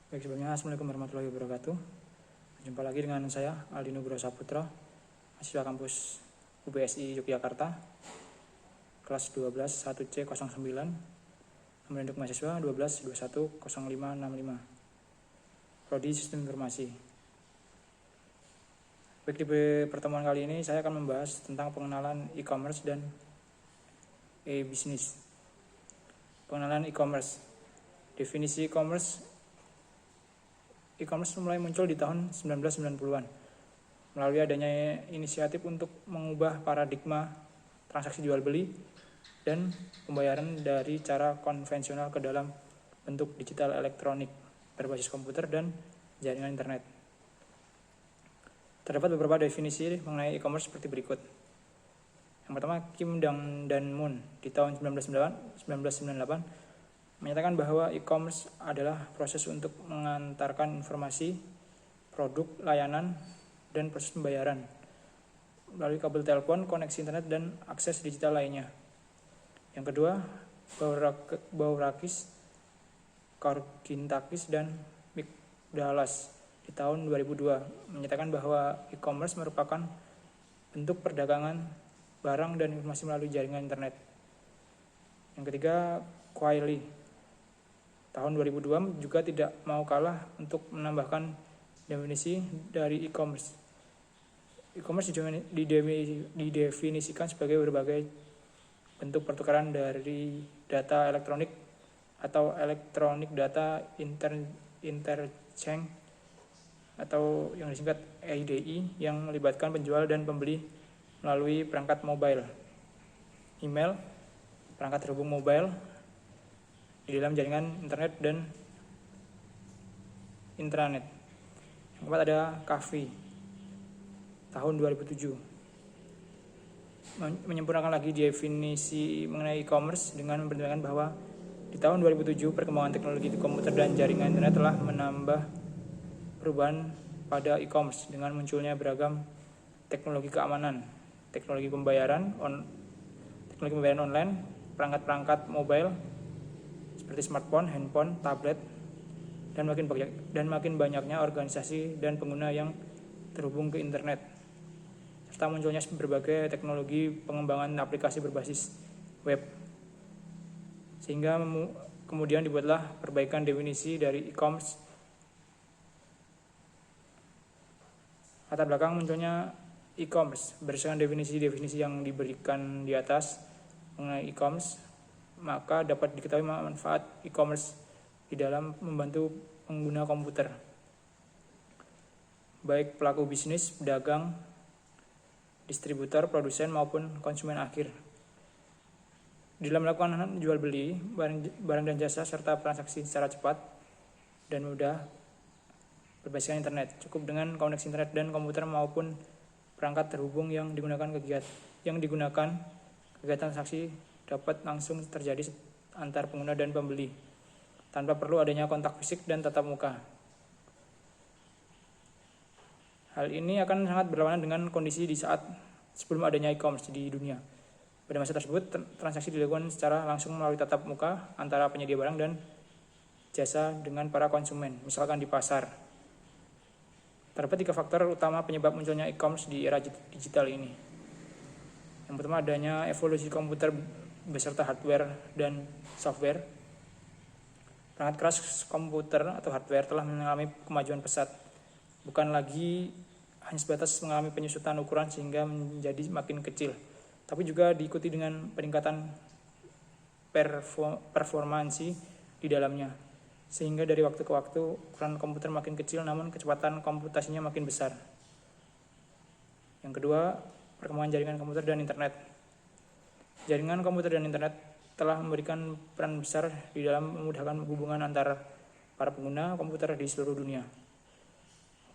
Baik, sebelumnya Assalamualaikum warahmatullahi wabarakatuh. Jumpa lagi dengan saya Aldi Nugroho Saputra, mahasiswa kampus UBSI Yogyakarta, kelas 12 1C09, nomor induk mahasiswa 12210565, Prodi Sistem Informasi. Baik, di pertemuan kali ini saya akan membahas tentang pengenalan e-commerce dan e-business. Pengenalan e-commerce. Definisi e-commerce mulai muncul di tahun 1990-an melalui adanya inisiatif untuk mengubah paradigma transaksi jual beli dan pembayaran dari cara konvensional ke dalam bentuk digital elektronik berbasis komputer dan jaringan internet. Terdapat beberapa definisi mengenai e-commerce seperti berikut. Yang pertama, Kim dan Moon di tahun 1998 menyatakan bahwa e-commerce adalah proses untuk mengantarkan informasi, produk, layanan, dan proses pembayaran melalui kabel telepon, koneksi internet, dan akses digital lainnya. Yang kedua, Baurakis, Kargintakis, dan Migdalas di tahun 2002 menyatakan bahwa e-commerce merupakan bentuk perdagangan barang dan informasi melalui jaringan internet. Yang ketiga, Quayle tahun 2002 juga tidak mau kalah untuk menambahkan definisi dari e-commerce. E-commerce didefinisikan sebagai berbagai bentuk pertukaran dari data elektronik atau electronic data interchange atau yang disingkat EIDI yang melibatkan penjual dan pembeli melalui perangkat mobile, email, perangkat terhubung mobile di dalam jaringan internet dan intranet. Yang keempat ada Kavi tahun 2007 menyempurnakan lagi definisi mengenai e-commerce dengan mempertimbangkan bahwa di tahun 2007 perkembangan teknologi komputer dan jaringan internet telah menambah perubahan pada e-commerce dengan munculnya beragam teknologi keamanan, teknologi pembayaran online, perangkat-perangkat mobile seperti smartphone, handphone, tablet, dan makin banyaknya organisasi dan pengguna yang terhubung ke internet, serta munculnya berbagai teknologi pengembangan aplikasi berbasis web, sehingga kemudian dibuatlah perbaikan definisi dari e-commerce. Latar belakang munculnya e-commerce berdasarkan definisi-definisi yang diberikan di atas mengenai e-commerce, maka dapat diketahui manfaat e-commerce di dalam membantu pengguna komputer, baik pelaku bisnis, pedagang, distributor, produsen, maupun konsumen akhir, di dalam melakukan jual beli barang dan jasa serta transaksi secara cepat dan mudah berbasiskan internet. Cukup dengan koneksi internet dan komputer maupun perangkat terhubung yang digunakan kegiatan transaksi dapat langsung terjadi antar pengguna dan pembeli tanpa perlu adanya kontak fisik dan tatap muka. Hal ini akan sangat berlawanan dengan kondisi di saat sebelum adanya e-commerce di dunia. Pada masa tersebut, transaksi dilakukan secara langsung melalui tatap muka antara penyedia barang dan jasa dengan para konsumen, misalkan di pasar. Terdapat 3 faktor utama penyebab munculnya e-commerce di era digital ini. Yang pertama, adanya evolusi komputer beserta hardware dan software. Perangkat keras komputer atau hardware telah mengalami kemajuan pesat, bukan lagi hanya sebatas mengalami penyusutan ukuran sehingga menjadi makin kecil, tapi juga diikuti dengan peningkatan performansi di dalamnya, sehingga dari waktu ke waktu ukuran komputer makin kecil namun kecepatan komputasinya makin besar. Yang kedua, perkembangan jaringan komputer dan internet. Jaringan komputer dan internet telah memberikan peran besar di dalam memudahkan hubungan antar para pengguna komputer di seluruh dunia.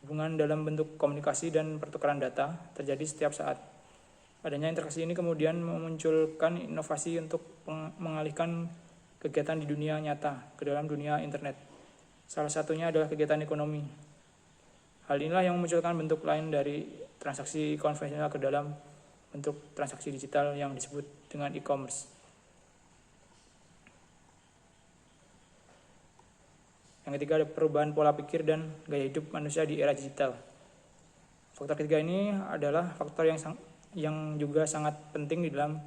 Hubungan dalam bentuk komunikasi dan pertukaran data terjadi setiap saat. Adanya interaksi ini kemudian memunculkan inovasi untuk mengalihkan kegiatan di dunia nyata ke dalam dunia internet. Salah satunya adalah kegiatan ekonomi. Hal inilah yang memunculkan bentuk lain dari transaksi konvensional ke dalam bentuk transaksi digital yang disebut dengan e-commerce. Yang ketiga ada perubahan pola pikir dan gaya hidup manusia di era digital. Faktor ketiga ini adalah faktor yang juga sangat penting di dalam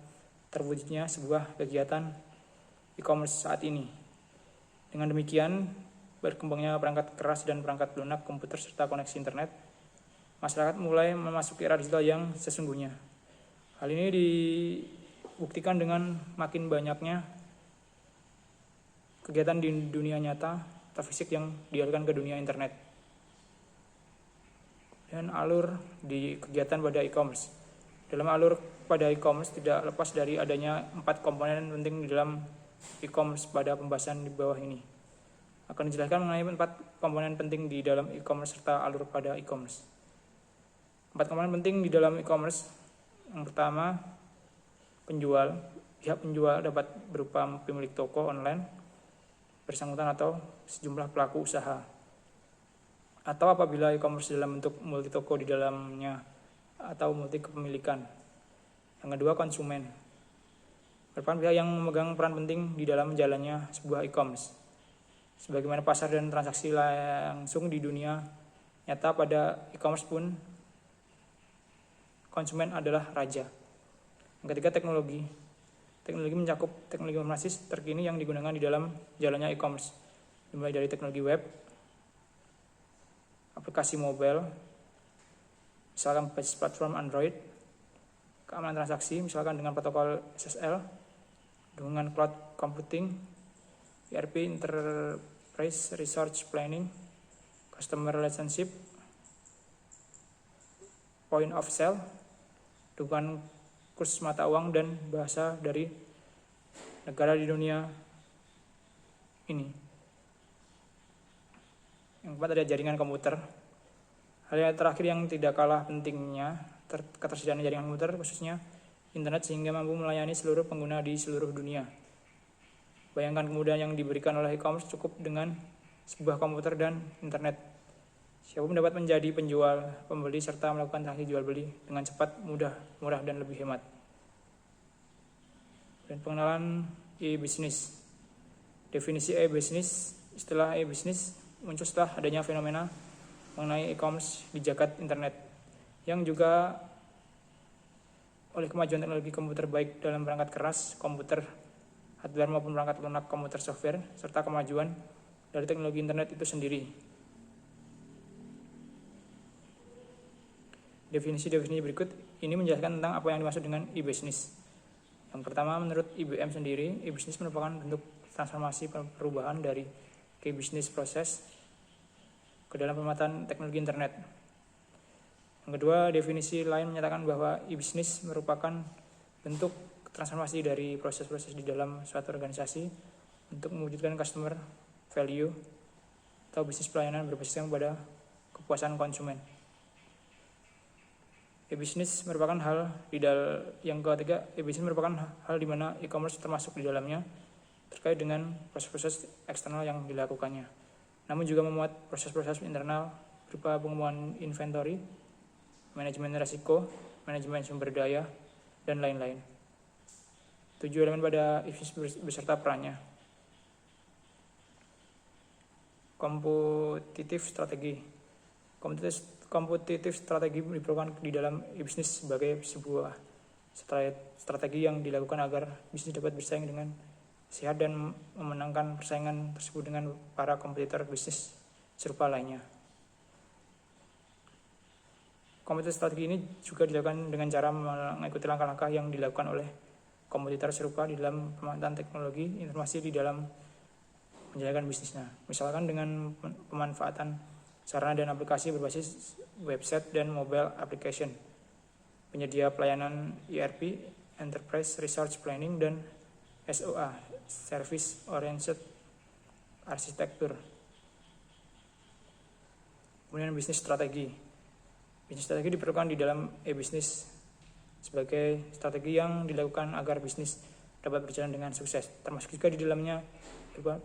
terwujudnya sebuah kegiatan e-commerce saat ini. Dengan demikian, berkembangnya perangkat keras dan perangkat lunak komputer serta koneksi internet, masyarakat mulai memasuki era digital yang sesungguhnya. Hal ini dibuktikan dengan makin banyaknya kegiatan di dunia nyata atau fisik yang dialihkan ke dunia internet. Dan alur di kegiatan pada e-commerce. Dalam alur pada e-commerce tidak lepas dari adanya 4 komponen penting di dalam e-commerce pada pembahasan di bawah ini. Akan dijelaskan mengenai 4 komponen penting di dalam e-commerce serta alur pada e-commerce. 4 komponen penting di dalam e-commerce. Yang pertama, penjual. Pihak penjual dapat berupa pemilik toko online, bersangkutan atau sejumlah pelaku usaha. Atau apabila e-commerce dalam bentuk multi toko di dalamnya atau multi kepemilikan. Yang kedua, konsumen. Merupakan pihak yang memegang peran penting di dalam jalannya sebuah e-commerce. Sebagaimana pasar dan transaksi langsung di dunia nyata, pada e-commerce pun konsumen adalah raja. Yang ketiga, teknologi. Teknologi mencakup teknologi informasi terkini yang digunakan di dalam jalannya e-commerce, dimulai dari teknologi web, aplikasi mobile, misalkan basis platform Android, keamanan transaksi, misalkan dengan protokol SSL, dengan cloud computing, ERP, enterprise resource planning, customer relationship, point of sale, dukungan kurs mata uang dan bahasa dari negara di dunia ini. Yang keempat ada jaringan komputer. Hal yang terakhir yang tidak kalah pentingnya, ketersediaan jaringan komputer khususnya internet sehingga mampu melayani seluruh pengguna di seluruh dunia. Bayangkan kemudahan yang diberikan oleh e-commerce cukup dengan sebuah komputer dan internet. Siapapun dapat menjadi penjual, pembeli, serta melakukan transaksi jual beli dengan cepat, mudah, murah, dan lebih hemat. Dan pengenalan e-business. Definisi e-business. Istilah e-business muncul setelah adanya fenomena mengenai e-commerce di jagat internet, yang juga oleh kemajuan teknologi komputer baik dalam perangkat keras, komputer, hardware maupun perangkat lunak komputer software, serta kemajuan dari teknologi internet itu sendiri. Definisi-definisi berikut ini menjelaskan tentang apa yang dimaksud dengan e-business. Yang pertama, menurut IBM sendiri, e-business merupakan bentuk transformasi perubahan dari key business process ke dalam pemanfaatan teknologi internet. Yang kedua, definisi lain menyatakan bahwa e-business merupakan bentuk transformasi dari proses-proses di dalam suatu organisasi untuk mewujudkan customer value atau bisnis pelayanan berbasis pada kepuasan konsumen. E-business merupakan yang ketiga, e-business merupakan hal di mana e-commerce termasuk di dalamnya terkait dengan proses-proses eksternal yang dilakukannya, namun juga memuat proses-proses internal berupa pengembangan inventory, manajemen risiko, manajemen sumber daya, dan lain-lain. 7 elemen pada e-business beserta perannya. Kompetitif strategi. Kompetitif strategi diperlukan di dalam e-business sebagai sebuah strategi yang dilakukan agar bisnis dapat bersaing dengan sehat dan memenangkan persaingan tersebut dengan para kompetitor bisnis serupa lainnya. Kompetitif strategi ini juga dilakukan dengan cara mengikuti langkah-langkah yang dilakukan oleh kompetitor serupa di dalam pemanfaatan teknologi informasi di dalam menjalankan bisnisnya. Misalkan dengan pemanfaatan sarana dan aplikasi berbasis website dan mobile application, penyedia pelayanan ERP, Enterprise Resource Planning, dan SOA, Service Oriented Architecture. Kemudian bisnis strategi. Bisnis strategi diperlukan di dalam e-bisnis sebagai strategi yang dilakukan agar bisnis dapat berjalan dengan sukses, termasuk juga di dalamnya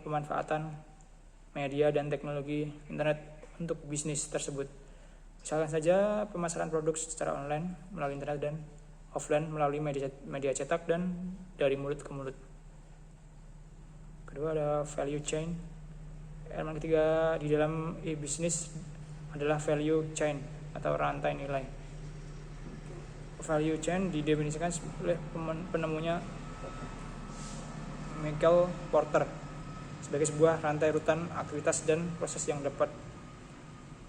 pemanfaatan media dan teknologi internet untuk bisnis tersebut. Misalkan saja pemasaran produk secara online melalui internet dan offline melalui media cetak dan dari mulut ke mulut. Kedua ada value chain. Elemen ketiga di dalam e-business adalah value chain atau rantai nilai. Value chain didefinisikan oleh penemunya Michael Porter sebagai sebuah rantai rutan aktivitas dan proses yang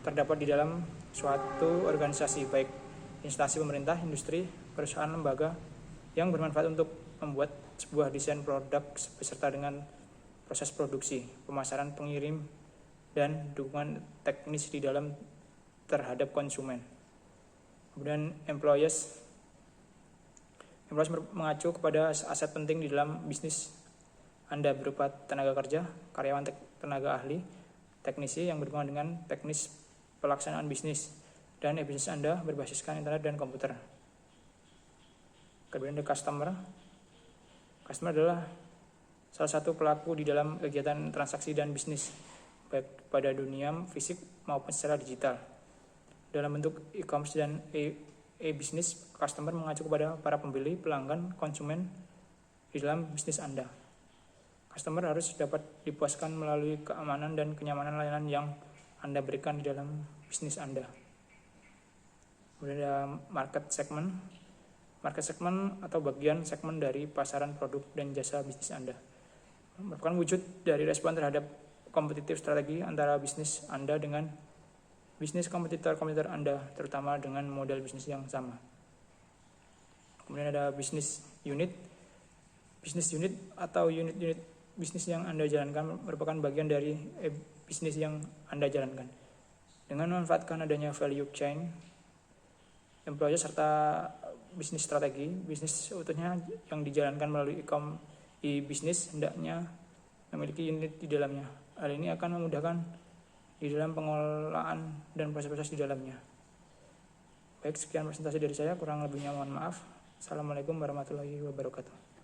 terdapat di dalam suatu organisasi, baik instansi pemerintah, industri, perusahaan, lembaga, yang bermanfaat untuk membuat sebuah desain produk beserta dengan proses produksi, pemasaran, pengirim, dan dukungan teknis di dalam terhadap konsumen. Kemudian employees mengacu kepada aset penting di dalam bisnis Anda berupa tenaga kerja, karyawan, tenaga ahli, teknisi yang berhubungan dengan teknis pelaksanaan bisnis, dan bisnis Anda berbasiskan internet dan komputer. Kemudian the customer. Customer adalah salah satu pelaku di dalam kegiatan transaksi dan bisnis, baik pada dunia fisik maupun secara digital. Dalam bentuk e-commerce dan e-business, customer mengacu kepada para pembeli, pelanggan, konsumen di dalam bisnis Anda. Customer harus dapat dipuaskan melalui keamanan dan kenyamanan layanan yang Anda berikan di dalam bisnis Anda. Kemudian ada market segment. Market segment atau bagian segmen dari pasaran produk dan jasa bisnis Anda. Merupakan wujud dari respon terhadap kompetitif strategi antara bisnis Anda dengan bisnis kompetitor Anda, terutama dengan model bisnis yang sama. Kemudian ada business unit. Business unit atau unit-unit bisnis yang Anda jalankan merupakan bagian dari bisnis yang Anda jalankan. Dengan memanfaatkan adanya value chain, employee serta bisnis strategi, bisnis utuhnya yang dijalankan melalui e-business hendaknya memiliki unit di dalamnya. Hal ini akan memudahkan di dalam pengelolaan dan proses-proses di dalamnya. Baik, sekian presentasi dari saya, kurang lebihnya mohon maaf. Assalamualaikum warahmatullahi wabarakatuh.